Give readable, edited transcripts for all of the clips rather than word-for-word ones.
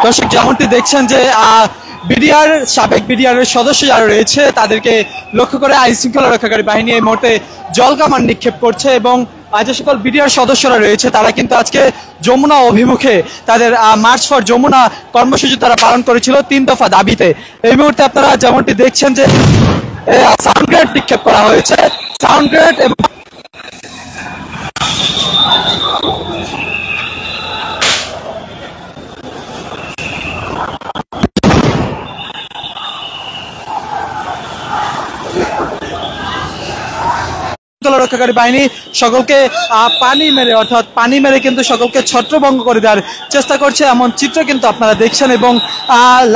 দর্শক যেমনটি দেখছেন যে বিডিআর সাবেক বিডিআরের সদস্য যারা রয়েছে তাদেরকে লক্ষ্য করে আইন শৃঙ্খলা রক্ষাকারী বাহিনী এই মুহূর্তে জলকামান নিক্ষেপ করছে এবং যে সকল বিডিআর সদস্যরা রয়েছে তারা কিন্তু আজকে যমুনা অভিমুখে তাদের মার্চ ফর যমুনা কর্মসূচি তারা পালন করেছিল 3 দফা দাবিতে। এই মুহূর্তে আপনারা যেমনটি দেখছেন যে সাউন্ড গ্রেড নিক্ষেপ করা হয়েছে, সাউন্ড গ্রেড এবং রক্ষাকারী বাহিনী সকলকে পানি মেরে অর্থাৎ পানি মেরে কিন্তু সকলকে ছত্রভঙ্গ করে দেওয়ার চেষ্টা করছে, এমন চিত্র কিন্তু আপনারা দেখছেন এবং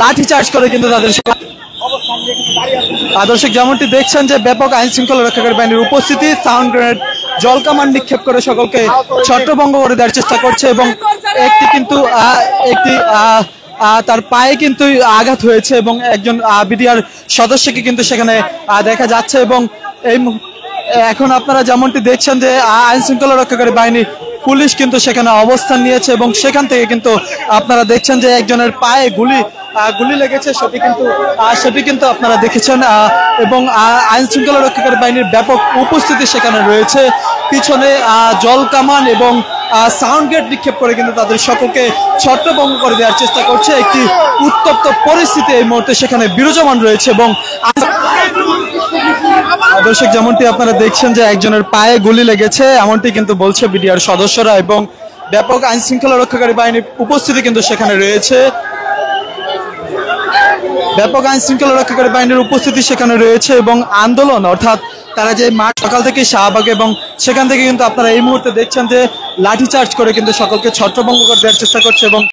লাঠি চার্জ করে কিন্তু তাদের দর্শক যেমনটি দেখছেন যে ব্যাপক আইন শৃঙ্খলা রক্ষাকারী বাহিনীর উপস্থিতি, সাউন্ড গ্রেনেড জলকামান নিক্ষেপ করে সকলকে ছত্রভঙ্গ করে দেওয়ার চেষ্টা করছে এবং একটি কিন্তু তার পায়ে কিন্তু আঘাত হয়েছে এবং একজন বিডিআর সদস্যকে কিন্তু সেখানে দেখা যাচ্ছে এবং এই এখন আপনারা যেমনটি দেখছেন যে আইন শৃঙ্খলা রক্ষাকারী বাহিনী পুলিশ কিন্তু সেখানে অবস্থান নিয়েছে এবং সেখান থেকে কিন্তু আপনারা দেখছেন যে একজনের পায়ে গুলি লেগেছে, সেটি কিন্তু আপনারা দেখেছেন এবং আইন শৃঙ্খলা রক্ষাকারী বাহিনীর ব্যাপক উপস্থিতি সেখানে রয়েছে। পিছনে জল কামান এবং সাউন্ড গেট নিক্ষেপ করে কিন্তু তাদের সকলকে ছত্রভঙ্গ করে দেওয়ার চেষ্টা করছে। একটি উত্তপ্ত পরিস্থিতি এই মুহূর্তে সেখানে বিরাজমান রয়েছে এবং দর্শক যেমনটি আপনারা দেখছেন যে একজনের পায়ে গুলি লেগেছে এমনটি কিন্তু বলছে বিডিআর সদস্যরা এবং ব্যাপক আইন শৃঙ্খলা রক্ষাকারী বাহিনীর উপস্থিতি কিন্তু সেখানে রয়েছে। ব্যাপক আইন শৃঙ্খলা রক্ষাকারী বাহিনীর উপস্থিতি সেখানে রয়েছে এবং আন্দোলন অর্থাৎ তারা যে মাঠ সকাল থেকে শাহবাগ এবং সেখান থেকে কিন্তু আপনারা এই মুহূর্তে দেখছেন যে লাঠিচার্জ করে কিন্তু সকলকে ছত্রভঙ্গ করে দেওয়ার চেষ্টা করছে এবং